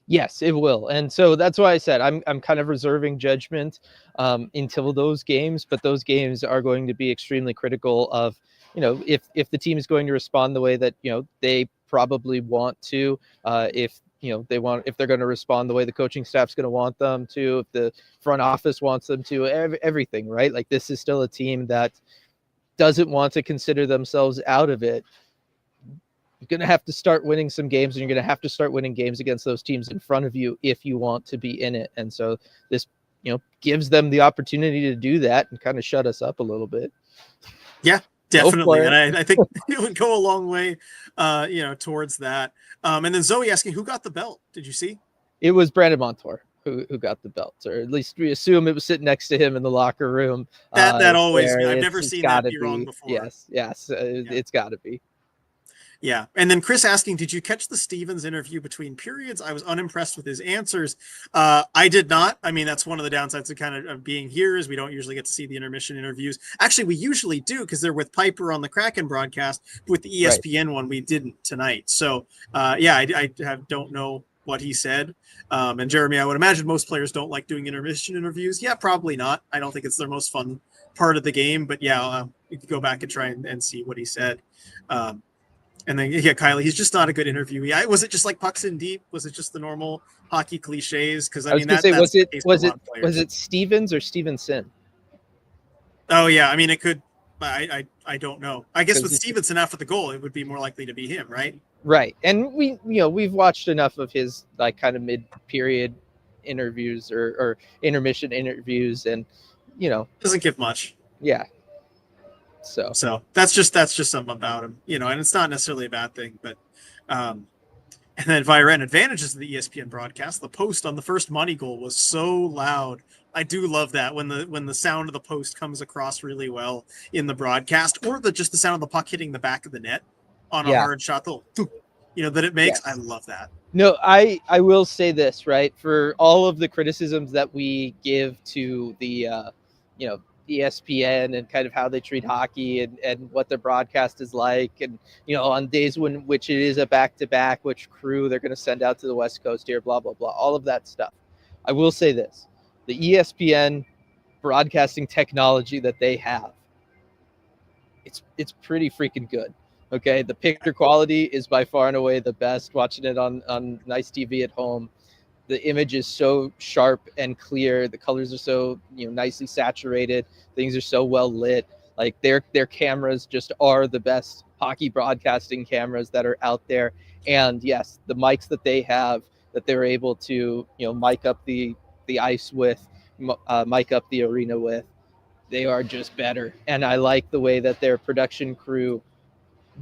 Yes, it will. And so that's why I said I'm kind of reserving judgment until those games, but those games are going to be extremely critical of, if the team is going to respond the way that, they probably want to, if they're going to respond the way the coaching staff's going to want them to, if the front office wants them to, everything, right? Like, this is still a team that doesn't want to consider themselves out of it. You're going to have to start winning some games, and you're going to have to start winning games against those teams in front of you if you want to be in it. And so this, gives them the opportunity to do that and kind of shut us up a little bit. Yeah, definitely. And I think it would go a long way, towards that. And then Zoe asking, who got the belt? Did you see? It was Brandon Montour who got the belt, or at least we assume it was sitting next to him in the locker room. That always, I've never seen that be wrong before. Yes. It's got to be. Yeah. And then Chris asking, did you catch the Stevens interview between periods? I was unimpressed with his answers. I did not. I mean, that's one of the downsides of kind of being here, is we don't usually get to see the intermission interviews. Actually, we usually do, because they're with Piper on the Kraken broadcast. With the ESPN one, we didn't tonight. So, I don't know what he said. And Jeremy, I would imagine most players don't like doing intermission interviews. Yeah, probably not. I don't think it's their most fun part of the game. But yeah, you could go back and try and see what he said. And then, Kylie, he's just not a good interviewee. Was it just like pucks in deep? Was it just the normal hockey cliches? Because I mean, was it Stevens or Stevenson? Oh yeah, I mean, it could. I don't know. I guess with Stevenson after the goal, it would be more likely to be him, right? Right, and we've watched enough of his like kind of mid-period interviews or intermission interviews, and doesn't give much. Yeah. So that's just something about him, and it's not necessarily a bad thing, but and then Viren, advantages of the ESPN broadcast. The post on the first money goal was so loud. I do love that when the sound of the post comes across really well in the broadcast, or just the sound of the puck hitting the back of the net on a hard shot, that it makes. Yes. I love that. No, I will say this, right? For all of the criticisms that we give to the ESPN and kind of how they treat hockey and what their broadcast is like, and on days which it is a back-to-back, which crew they're going to send out to the West Coast here, blah blah blah, all of that stuff. I will say this: the ESPN broadcasting technology that they have, it's pretty freaking good. Okay, the picture quality is by far and away the best. Watching it on nice TV at home, the image is so sharp and clear. The colors are so nicely saturated. Things are so well lit. Like their cameras just are the best hockey broadcasting cameras that are out there. And yes, the mics that they have, that they're able to mic up the ice with, mic up the arena with, they are just better. And I like the way that their production crew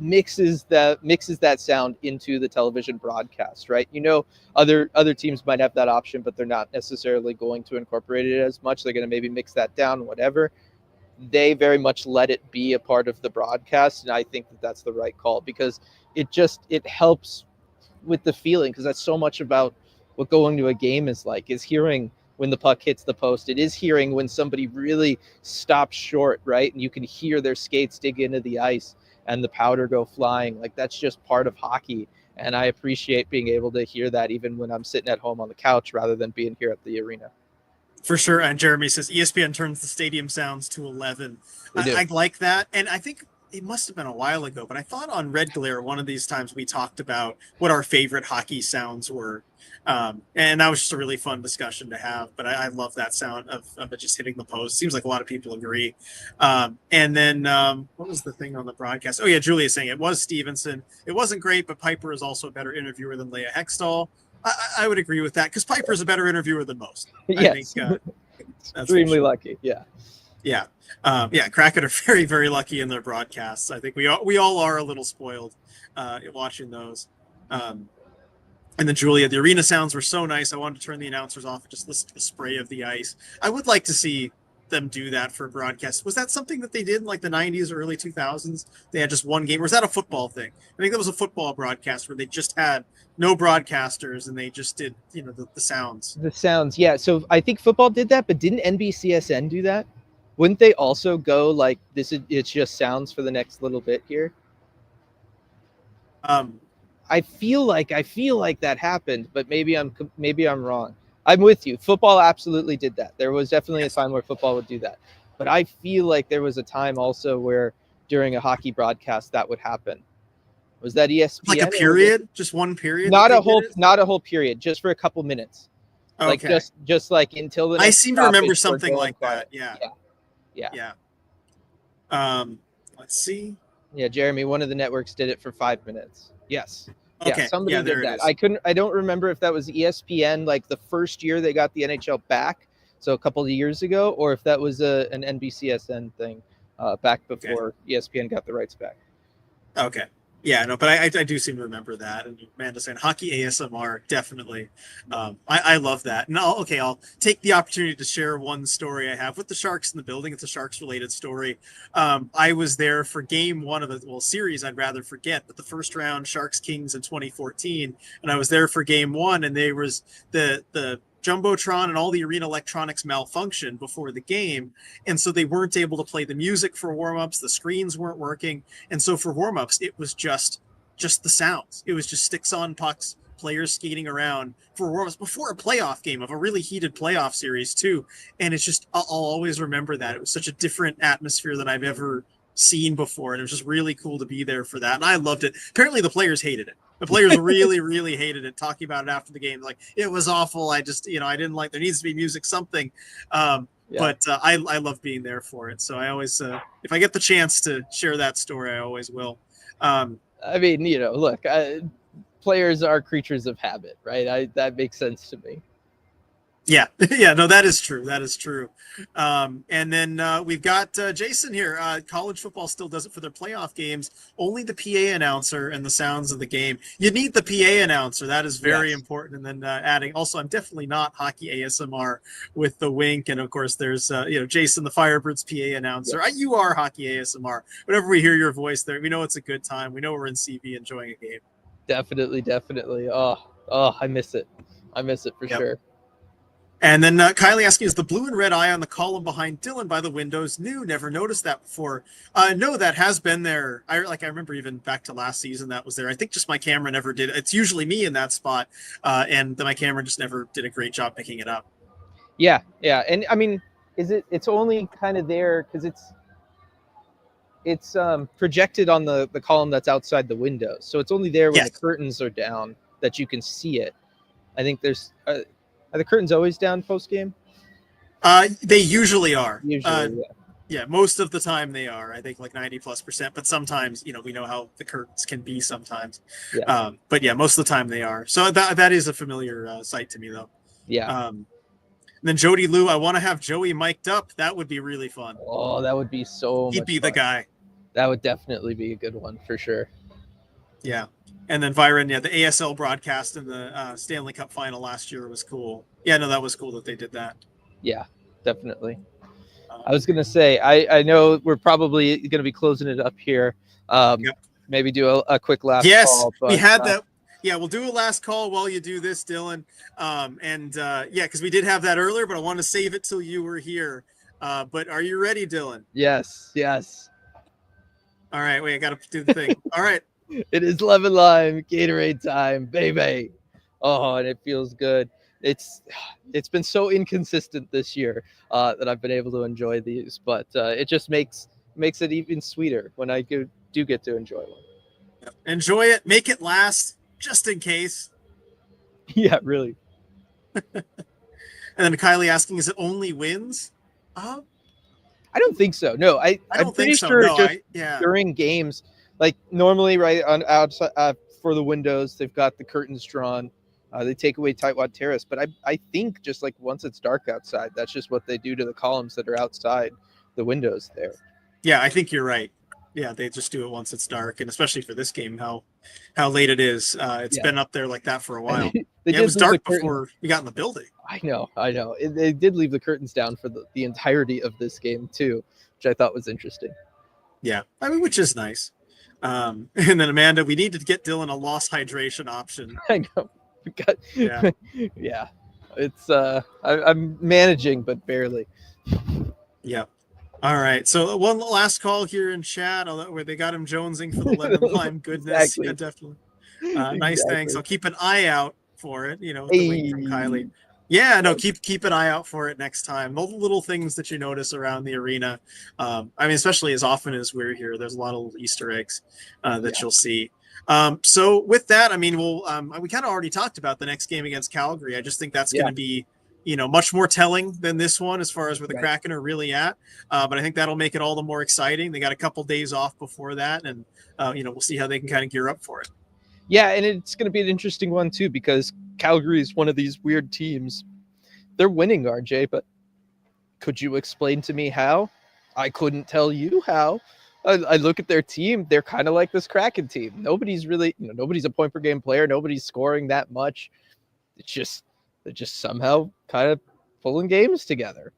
mixes that sound into the television broadcast, right? Other teams might have that option, but they're not necessarily going to incorporate it as much. They're going to maybe mix that down, whatever. They very much let it be a part of the broadcast, and I think that that's the right call, because it helps with the feeling, because that's so much about what going to a game is like, is hearing when the puck hits the post. It is hearing when somebody really stops short, right? And you can hear their skates dig into the ice and the powder go flying. Like, that's just part of hockey. And I appreciate being able to hear that even when I'm sitting at home on the couch rather than being here at the arena. For sure. And Jeremy says ESPN turns the stadium sounds to 11. I like that. And I think it must have been a while ago, but I thought on Red Glare, one of these times we talked about what our favorite hockey sounds were. And that was just a really fun discussion to have, but I love that sound of it just hitting the post. Seems like a lot of people agree. And then what was the thing on the broadcast? Oh yeah, Julia saying it was Stevenson. It wasn't great, but Piper is also a better interviewer than Leah Hextall. I would agree with that, because Piper is a better interviewer than most. Yes. I think extremely lucky. Yeah. Yeah. Kraken are very, very lucky in their broadcasts. I think we all are a little spoiled watching those. And then Julia, the arena sounds were so nice. I wanted to turn the announcers off and just listen to the spray of the ice. I would like to see them do that for broadcast. Was that something that they did in like the 90s or early 2000s? They had just one game, or was that a football thing? I think that was a football broadcast where they just had no broadcasters and they just did, the sounds. The sounds, yeah. So I think football did that, but didn't NBCSN do that? Wouldn't they also go like this? It's just sounds for the next little bit here. I feel like that happened, but maybe I'm wrong. I'm with you. Football absolutely did that. There was definitely a time where football would do that, but I feel like there was a time also where during a hockey broadcast that would happen. Was that ESPN? Like a period, just one period. Not a whole period, just for a couple minutes. Okay. Like just like until the. I seem to remember something like that. Yeah. Let's see. Yeah, Jeremy, one of the networks did it for 5 minutes. Yes. Okay. Yeah, somebody did that. I don't remember if that was ESPN, like the first year they got the NHL back, so a couple of years ago, or if that was an NBCSN thing back before ESPN got the rights back. Okay. Yeah, no, but I do seem to remember that. And Amanda saying hockey ASMR, definitely. I love that. And I'll take the opportunity to share one story I have with the Sharks in the building. It's a Sharks related story. I was there for game one of the series I'd rather forget, but the first round Sharks Kings in 2014. And I was there for game one, and there was the Jumbotron and all the arena electronics malfunctioned before the game. And so they weren't able to play the music for warmups. The screens weren't working. And so for warmups, it was just the sounds. It was just sticks on pucks, players skating around for warmups before a playoff game of a really heated playoff series too. And it's just, I'll always remember that. It was such a different atmosphere than I've ever seen before. And it was just really cool to be there for that. And I loved it. Apparently the players hated it. The players really, really hated it, talking about it after the game. Like, it was awful. I just, I didn't like, there needs to be music, something. But I love being there for it. So I always, if I get the chance to share that story, I always will. I mean, look, players are creatures of habit, right? That makes sense to me. Yeah. Yeah, no, that is true. That is true. And then we've got Jason here. College football still does it for their playoff games. Only the PA announcer and the sounds of the game. You need the PA announcer. That is very important. And then adding, also, I'm definitely not hockey ASMR with the wink. And of course, there's, Jason, the Firebirds PA announcer. Yes. You are hockey ASMR. Whenever we hear your voice there, we know it's a good time. We know we're in CV enjoying a game. Definitely. Oh, I miss it. I miss it for sure. And then Kylie asking, is the blue and red eye on the column behind Dylan by the windows new? Never noticed that before. No, that has been there. I remember even back to last season that was there. I think just my camera never did. It's usually me in that spot, and my camera just never did a great job picking it up. Yeah. And I mean, it's only kind of there because it's projected on the column that's outside the window. So it's only there when the curtains are down that you can see it. I think there's... Are the curtains always down post game? They usually are. Usually, yeah. Most of the time they are. I think like 90+%. But sometimes, we know how the curtains can be sometimes. Yeah. But yeah, most of the time they are. So that is a familiar sight to me, though. Yeah. And then Jody Lou, I want to have Joey mic'd up. That would be really fun. Oh, that would be so. He'd be the guy. That would definitely be a good one for sure. Yeah. And then Byron, the ASL broadcast in the Stanley Cup final last year was cool. Yeah, no, that was cool that they did that. Yeah, definitely. I was going to say, I know we're probably going to be closing it up here. Maybe do a quick last call. Yes, we had that. Yeah, we'll do a last call while you do this, Dylan. Because we did have that earlier, but I want to save it till you were here. But are you ready, Dylan? Yes. All right, wait, I got to do the thing. All right. It is lemon lime Gatorade time, baby. Oh, and it feels good. It's been so inconsistent this year that I've been able to enjoy these, but it just makes it even sweeter when I do get to enjoy one. Enjoy it, make it last, just in case. Yeah, really. And then Kylie asking, is it only wins? I don't think so. No, I'm pretty sure during games. Like normally, right on outside for the windows, they've got the curtains drawn. They take away tightwad terrace, but I think just like once it's dark outside, that's just what they do to the columns that are outside the windows there. Yeah, I think you're right. Yeah, they just do it once it's dark, and especially for this game, how late it is. It's been up there like that for a while. They Yeah, did it was leave the dark curtain. before we got in the building. I know. They did leave the curtains down for the entirety of this game too, which I thought was interesting. Yeah, I mean, which is nice. And then Amanda, we need to get Dylan a loss hydration option. I know. We got, Yeah. yeah. It's I'm managing, but barely. Yeah. All right. So one last call here in chat, where they got him jonesing for the lemon lime goodness. Exactly. Yeah, definitely. Nice. Thanks. I'll keep an eye out for it. With the link from Kylie. Yeah, no, keep an eye out for it next time. All the little things that you notice around the arena. I mean, especially as often as we're here, there's a lot of little Easter eggs that you'll see. So with that, I mean, we kind of already talked about the next game against Calgary. I just think that's going to be, much more telling than this one as far as where the Kraken are really at. But I think that'll make it all the more exciting. They got a couple days off before that, and we'll see how they can kind of gear up for it. Yeah, and it's going to be an interesting one too, because Calgary is one of these weird teams. They're winning, RJ, but could you explain to me how? I couldn't tell you how. I look at their team, they're kind of like this Kraken team. Nobody's really, nobody's a point per game player. Nobody's scoring that much. They're just somehow kind of pulling games together.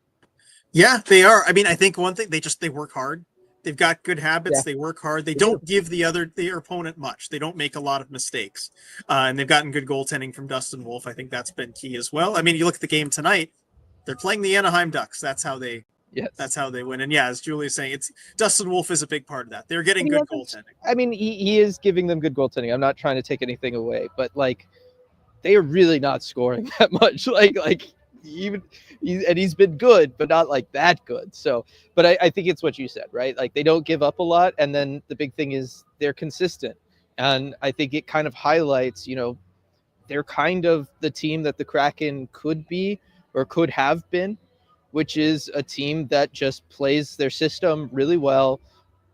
Yeah, they are. I mean, I think one thing, they work hard. They've got good habits. Yeah. They work hard. They don't give their opponent much. They don't make a lot of mistakes. And they've gotten good goaltending from Dustin Wolf. I think that's been key as well. I mean, you look at the game tonight, they're playing the Anaheim Ducks. That's how they win. And yeah, as Julia's saying, it's Dustin Wolf is a big part of that. They're getting good goaltending. I mean, he is giving them good goaltending. I'm not trying to take anything away, but they are really not scoring that much. He's been good, but not that good. So, but I think it's what you said, right? They don't give up a lot. And then the big thing is they're consistent. And I think it kind of highlights, they're kind of the team that the Kraken could be or could have been, which is a team that just plays their system really well,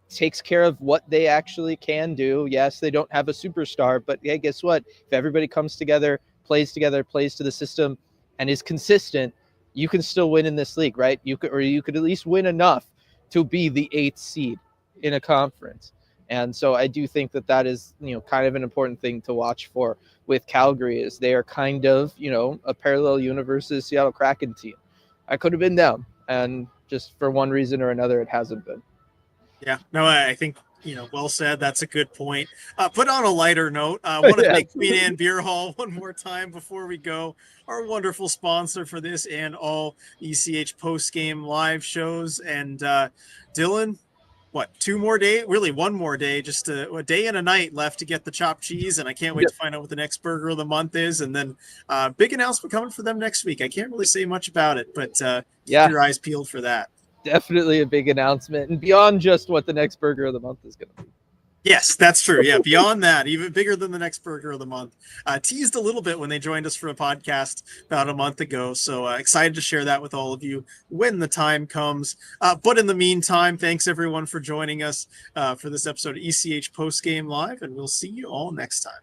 takes care of what they actually can do. Yes, they don't have a superstar, but hey, guess what? If everybody comes together, plays to the system, and is consistent, you can still win in this league, right? You could at least win enough to be the 8th seed in a conference. And so I do think that is, kind of an important thing to watch for with Calgary, is they are kind of, a parallel universe to the Seattle Kraken team. I could have been them, and just for one reason or another, it hasn't been. Yeah, no, I think, well said. That's a good point. Put on a lighter note, I want to thank Queen Anne Beer Hall one more time before we go. Our wonderful sponsor for this and all ECH post-game live shows. And Dylan, one more day, just a day and a night left to get the chopped cheese. And I can't wait to find out what the next burger of the month is. And then big announcement coming for them next week. I can't really say much about it, but keep your eyes peeled for that. Definitely a big announcement, and beyond just what the next burger of the month is going to be. Yes, that's true. Yeah, beyond that, even bigger than the next burger of the month. Teased a little bit when they joined us for a podcast about a month ago. So excited to share that with all of you when the time comes. But in the meantime, thanks everyone for joining us for this episode of ECH Postgame Live, and we'll see you all next time.